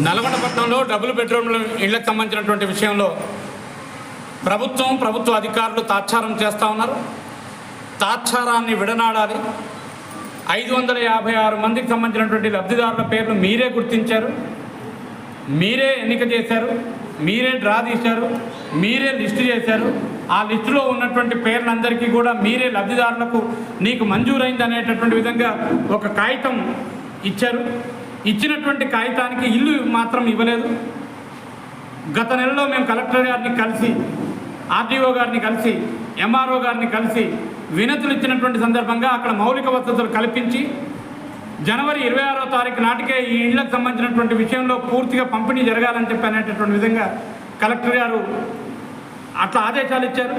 నల్గొండ పట్టణంలో డబుల్ బెడ్రూమ్ల ఇళ్లకు సంబంధించినటువంటి విషయంలో ప్రభుత్వ అధికారులు తాత్సారం చేస్తూ ఉన్నారు. తాత్సారాన్ని విడనాడాలి. 556 మందికి సంబంధించినటువంటి లబ్ధిదారుల పేర్లు మీరే గుర్తించారు, మీరే ఎన్నిక చేశారు, మీరే డ్రా తీశారు, మీరే లిస్టు చేశారు. ఆ లిస్టులో ఉన్నటువంటి పేర్లందరికీ కూడా మీరే లబ్ధిదారులకు నీకు మంజూరైంది అనేటటువంటి విధంగా ఒక కాగితం ఇచ్చారు. ఇచ్చినటువంటి కాగితానికి ఇల్లు మాత్రం ఇవ్వలేదు. గత నెలలో మేము కలెక్టర్ గారిని కలిసి, ఆర్డీఓ గారిని కలిసి, ఎంఆర్ఓ గారిని కలిసి వినతులు ఇచ్చినటువంటి సందర్భంగా అక్కడ మౌలిక వసతులు కల్పించి జనవరి 26వ తారీఖు నాటికే ఈ ఇళ్లకు సంబంధించినటువంటి విషయంలో పూర్తిగా పంపిణీ జరగాలని చెప్పి అనేటటువంటి విధంగా కలెక్టర్ గారు అట్లా ఆదేశాలు ఇచ్చారు.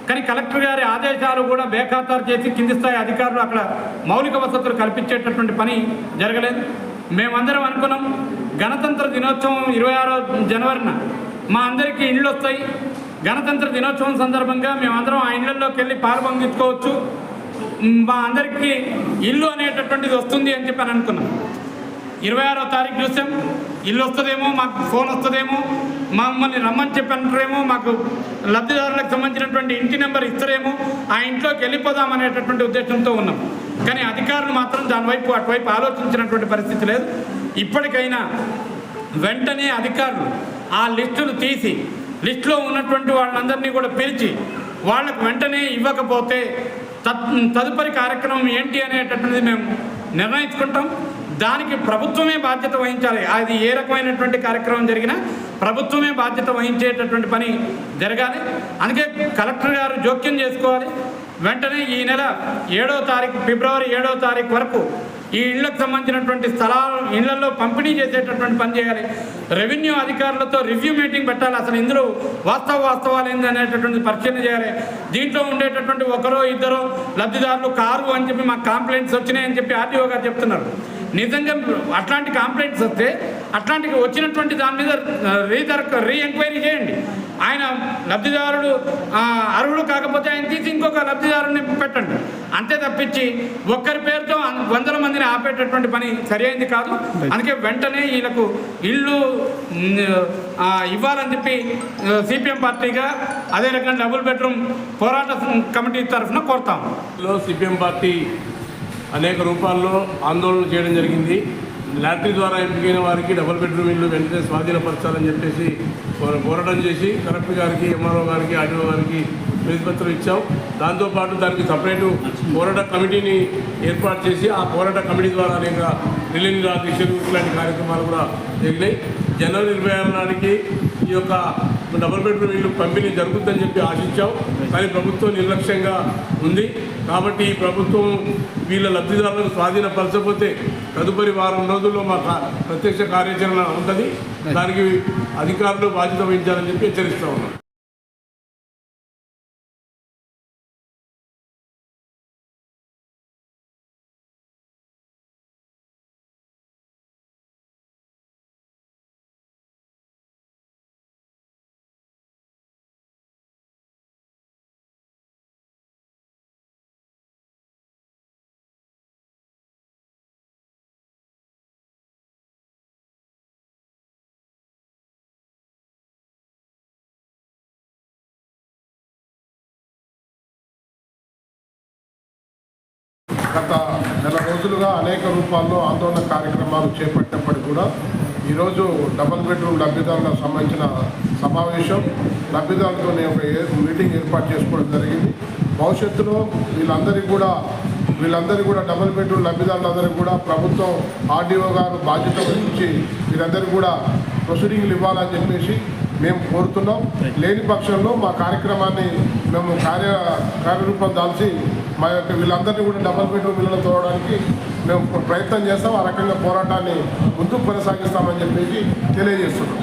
కానీ కలెక్టర్ గారి ఆదేశాలు కూడా బేఖాతారు చేసి కింది స్థాయి అధికారులు అక్కడ మౌలిక వసతులు కల్పించేటటువంటి పని జరగలేదు. మేమందరం అనుకున్నాం గణతంత్ర దినోత్సవం 26 జనవరిన మా అందరికీ ఇళ్ళు వస్తాయి, గణతంత్ర దినోత్సవం సందర్భంగా మేమందరం ఆ ఇళ్లలోకి వెళ్ళి పాల్పొందించుకోవచ్చు, మా అందరికీ ఇల్లు అనేటటువంటిది వస్తుంది అని చెప్పి అనుకున్నాం. 26వ తారీఖు చూసాం, ఇల్లు వస్తుందేమో, మాకు ఫోన్ వస్తుందేమో, మమ్మల్ని రమ్మని చెప్పి అంటారేమో, మాకు లబ్ధిదారులకు సంబంధించినటువంటి ఇంటి నెంబర్ ఇస్తారేమో, ఆ ఇంట్లోకి వెళ్ళిపోదాం అనేటటువంటి ఉద్దేశంతో ఉన్నాం. కానీ అధికారులు మాత్రం దానివైపు అటువైపు ఆలోచించినటువంటి పరిస్థితి లేదు. ఇప్పటికైనా వెంటనే అధికారులు ఆ లిస్టును తీసి లిస్టులో ఉన్నటువంటి వాళ్ళందరినీ కూడా పిలిచి వాళ్ళకు వెంటనే ఇవ్వకపోతే తదుపరి కార్యక్రమం ఏంటి అనేటటువంటిది మేము నిర్ణయించుకుంటాం. దానికి ప్రభుత్వమే బాధ్యత వహించాలి. అది ఏ రకమైనటువంటి కార్యక్రమం జరిగినా ప్రభుత్వమే బాధ్యత వహించేటటువంటి పని జరగాలి. అందుకే కలెక్టర్ గారు జోక్యం చేసుకోవాలి. వెంటనే ఈ నెల 7వ తారీఖు, ఫిబ్రవరి 7వ తారీఖు వరకు ఈ ఇళ్లకు సంబంధించినటువంటి స్థలాలు ఇళ్లలో పంపిణీ చేసేటటువంటి పని చేయాలి. రెవెన్యూ అధికారులతో రివ్యూ మీటింగ్ పెట్టాలి. అసలు ఇందులో వాస్తవాలు ఏంది అనేటటువంటి పరిశీలన చేయాలి. దీంట్లో ఉండేటటువంటి ఒకరో ఇద్దరో లబ్ధిదారులు కారు అని చెప్పి మాకు కంప్లైంట్స్ వచ్చినాయని చెప్పి ఆర్టీఓ గారు చెప్తున్నారు. నిజంగా అట్లాంటి కంప్లైంట్స్ వస్తే అట్లాంటివి వచ్చినటువంటి దాని మీద రీ ఎంక్వైరీ చేయండి. ఆయన లబ్ధిదారుడు అర్హుడు కాకపోతే ఆయన తీసి ఇంకొక లబ్ధిదారుని పెట్టండి. అంతే తప్పించి ఒక్కరి పేరుతో 100 మందిని ఆపేటటువంటి పని సరైనది కాదు. అందుకే వెంటనే వీళ్ళకు ఇల్లు ఇవ్వాలని చెప్పి సిపిఎం పార్టీగా, అదే రకంగా డబుల్ బెడ్రూమ్ పోరాట కమిటీ తరఫున కోరుతాం. సిపిఎం పార్టీ అనేక రూపాల్లో ఆందోళన చేయడం జరిగింది. లాటరీ ద్వారా ఎంపికైన వారికి డబుల్ బెడ్రూమ్ ఇల్లు వెంటనే స్వాధీనపరచాలని చెప్పేసి పోరాటం చేసి కలెక్టర్ గారికి, ఎంఆర్ఓ గారికి, ఆర్డీఓ గారికి వినతిపత్రం ఇచ్చాం. దాంతోపాటు దానికి సపరేటు పోరాట కమిటీని ఏర్పాటు చేసి ఆ పోరాట కమిటీ ద్వారా అనేక రిలే నిరాదీక్షలు ఇలాంటి కార్యక్రమాలు కూడా జరిగినాయి. జనవరి 26 నాటికి ఈ యొక్క డబుల్ బెడ్రూమ్ ఇల్లు పంపిణీ జరుగుతుందని చెప్పి ఆశించాం. కానీ ప్రభుత్వం నిర్లక్ష్యంగా ఉంది. కాబట్టి ఈ ప్రభుత్వం వీళ్ళ లబ్ధిదారులను స్వాధీనపరచకపోతే తదుపరి వారం రోజుల్లో మా ప్రత్యక్ష కార్యాచరణ ఉంటుంది. దానికి అధికారులు బాధ్యత వహించాలని చెప్పి హెచ్చరిస్తూ ఉన్నాం. గత నెల రోజులుగా అనేక రూపాల్లో ఆందోళన కార్యక్రమాలు చేపట్టినప్పటికీ కూడా ఈరోజు డబుల్ బెడ్రూమ్ లబ్ధిదారులకు సంబంధించిన సమావేశం, లబ్ధిదారులతో ఒక మీటింగ్ ఏర్పాటు చేసుకోవడం జరిగింది. భవిష్యత్తులో వీళ్ళందరికీ కూడా డబుల్ బెడ్రూమ్ లబ్ధిదారులందరికీ కూడా ప్రభుత్వం, ఆర్డీఓ గారు బాధ్యత వహించి వీరందరికీ కూడా ప్రొసీడింగ్లు ఇవ్వాలని చెప్పేసి మేము కోరుతున్నాం. లేని పక్షంలో మా కార్యక్రమాన్ని మేము కార్యరూపం దాల్చి మా యొక్క వీళ్ళందరినీ కూడా డబుల్ బెడ్రూమ్ ఇళ్లను తోవడానికి మేము ప్రయత్నం చేస్తాం. ఆ రకంగా పోరాటాన్ని ముందుకు కొనసాగిస్తామని చెప్పేసి తెలియజేస్తున్నాం.